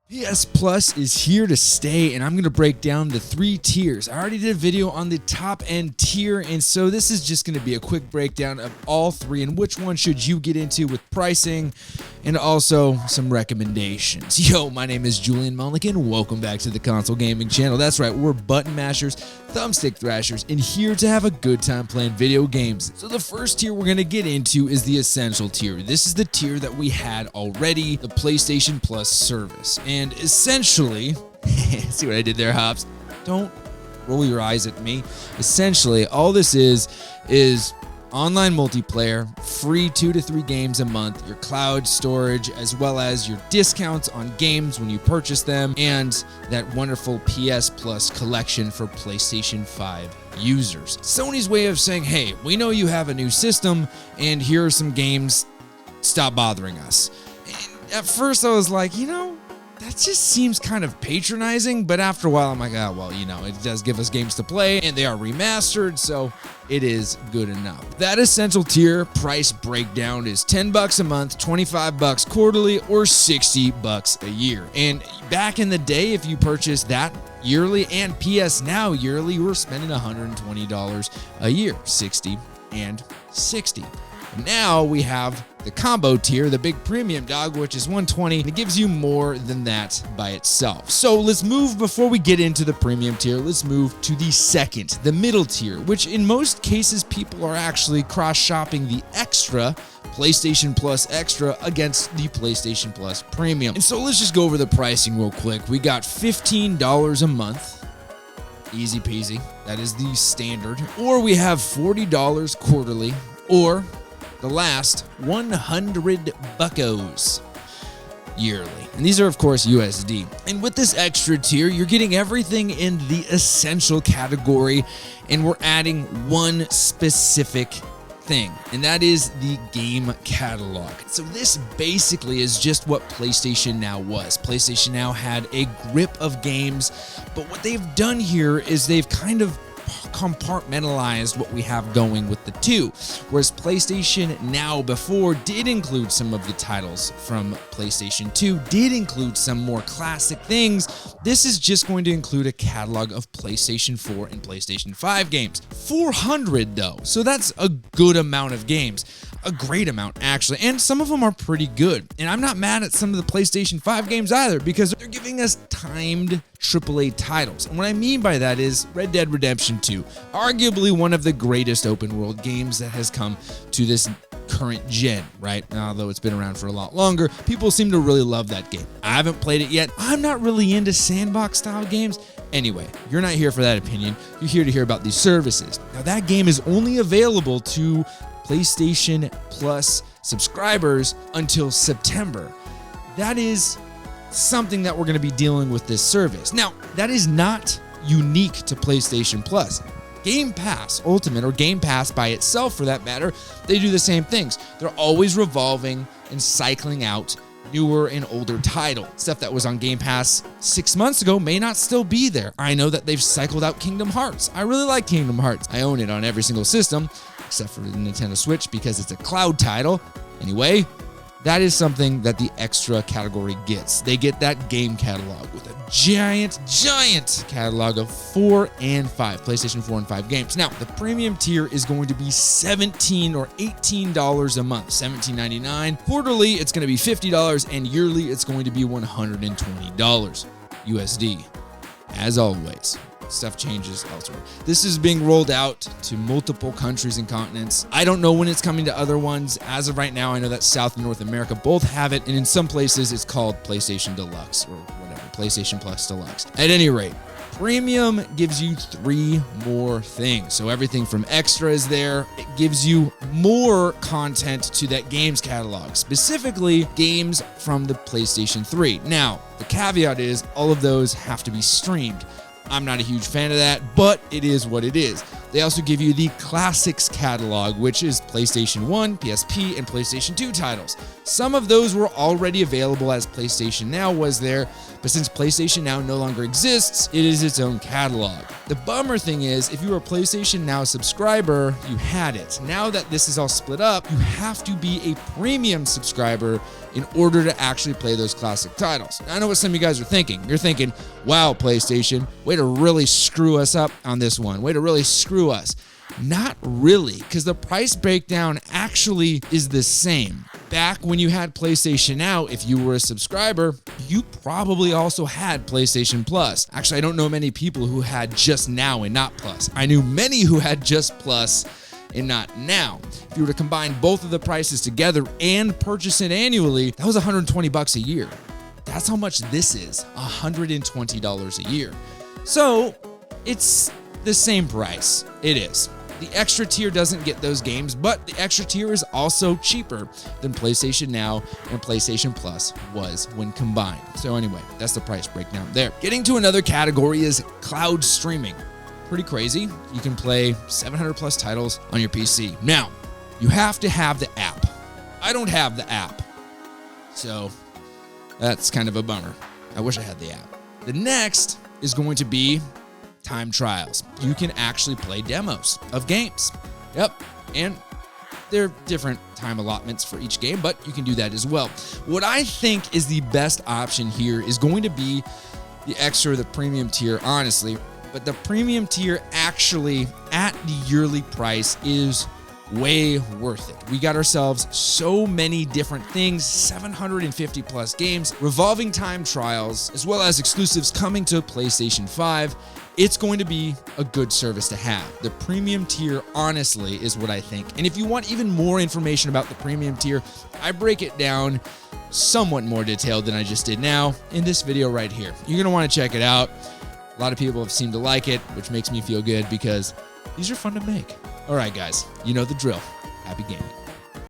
PS Plus is here to stay, and I'm going to break down the 3 tiers. I already did a video on the top end tier, and so this is just going to be a quick breakdown of all 3 and which one should you get into with pricing and also some recommendations. Yo, my name is Julian Melnick, and welcome back to the Console Gaming channel. That's right, we're button mashers, thumbstick thrashers, and here to have a good time playing video games. So the first tier we're going to get into is the Essential tier. This is the tier that we had already, the PlayStation Plus service. And essentially, see what I did there, Hops? Don't roll your eyes at me. Essentially, all this is online multiplayer, free 2 to 3 games a month, your cloud storage, as well as your discounts on games when you purchase them, and that wonderful PS Plus collection for PlayStation 5 users. Sony's way of saying, hey, we know you have a new system, and here are some games, stop bothering us. And at first I was like, that just seems kind of patronizing, but after a while I'm like, well, it does give us games to play, and they are remastered, so it is good enough. That Essential tier price breakdown is $10 a month, $25 quarterly, or $60 a year. And back in the day, if you purchased that yearly and PS Now yearly, you were spending $120 a year, $60 and $60. Now we have the combo tier, the big premium dog, which is $120, and it gives you more than that by itself. So let's move, before we get into the premium tier, let's move to the second, the middle tier, which in most cases people are actually cross-shopping the extra PlayStation Plus Extra against the PlayStation Plus Premium. And so let's just go over the pricing real quick. We got $15 a month, easy peasy, that is the standard, or we have $40 quarterly, or the last 100 buckos yearly. And these are, of course, USD. And with this extra tier, you're getting everything in the essential category, and we're adding one specific thing, and that is the game catalog. So this basically is just what PlayStation Now was. PlayStation Now had a grip of games, but what they've done here is they've kind of compartmentalized what we have going with the 2, whereas PlayStation Now before did include some of the titles from PlayStation 2, did include some more classic things. This is just going to include a catalog of PlayStation 4 and PlayStation 5 games. 400 though, so that's a good amount of games. A great amount, actually, and some of them are pretty good. And I'm not mad at some of the PlayStation 5 games either, because they're giving us timed AAA titles. And what I mean by that is Red Dead Redemption 2, arguably one of the greatest open world games that has come to this current gen, right? Although it's been around for a lot longer, people seem to really love that game. I haven't played it yet. I'm not really into sandbox style games. Anyway, you're not here for that opinion. You're here to hear about these services. Now, that game is only available to PlayStation Plus subscribers until September. That is something that we're going to be dealing with this service. Now, that is not unique to PlayStation Plus. Game Pass Ultimate, or Game Pass by itself for that matter, they do the same things. They're always revolving and cycling out newer and older title. Stuff that was on Game Pass 6 months ago may not still be there. I know that they've cycled out Kingdom Hearts. I really like Kingdom Hearts. I own it on every single system, except for the Nintendo Switch because it's a cloud title. Anyway, that is something that the extra category gets. They get that game catalog with a giant catalog of 4 and 5, PlayStation 4 and 5 games. Now, the premium tier is going to be $17 or $18 a month, $17.99. Quarterly, it's going to be $50, and yearly, it's going to be $120 USD. As always, stuff changes elsewhere. This is being rolled out to multiple countries and continents. I don't know when it's coming to other ones. As of right now, I know that South and North America both have it, and in some places it's called PlayStation Deluxe or whatever, PlayStation Plus Deluxe. At any rate, Premium gives you 3 more things. So everything from extra is there. It gives you more content to that games catalog, specifically games from the PlayStation 3. Now, the caveat is all of those have to be streamed. I'm not a huge fan of that, but it is what it is. They also give you the Classics catalog, which is PlayStation 1, PSP, and PlayStation 2 titles. Some of those were already available as PlayStation Now was there, but since PlayStation Now no longer exists, it is its own catalog. The bummer thing is, if you were a PlayStation Now subscriber, you had it. Now that this is all split up, you have to be a premium subscriber in order to actually play those classic titles. Now, I know what some of you guys are thinking. You're thinking, wow, PlayStation, way to really screw us up on this one. Way to really screw us. Not really, because the price breakdown actually is the same. Back when you had PlayStation Now, if you were a subscriber, you probably also had PlayStation Plus. Actually, I don't know many people who had just Now and not Plus. I knew many who had just Plus and not Now. If you were to combine both of the prices together and purchase it annually, that was $120 a year. That's how much this is, $120 a year. So it's the same price. It is. The extra tier doesn't get those games, but the extra tier is also cheaper than PlayStation Now and PlayStation Plus was when combined. So anyway, that's the price breakdown there. Getting to another category is cloud streaming. Pretty crazy. You can play 700 plus titles on your PC. Now, you have to have the app. I don't have the app, so that's kind of a bummer. I wish I had the app. The next is going to be time trials. You can actually play demos of games. Yep, and there are different time allotments for each game, but you can do that as well. What I think is the best option here is going to be the extra, the premium tier, honestly. But the premium tier actually at the yearly price is way worth it. We got ourselves so many different things, 750 plus games, revolving time trials, as well as exclusives coming to PlayStation 5. It's going to be a good service to have. The premium tier, honestly, is what I think. And if you want even more information about the premium tier, I break it down somewhat more detailed than I just did now in this video right here. You're going to want to check it out. A lot of people have seemed to like it, which makes me feel good because these are fun to make. All right, guys, you know the drill. Happy gaming.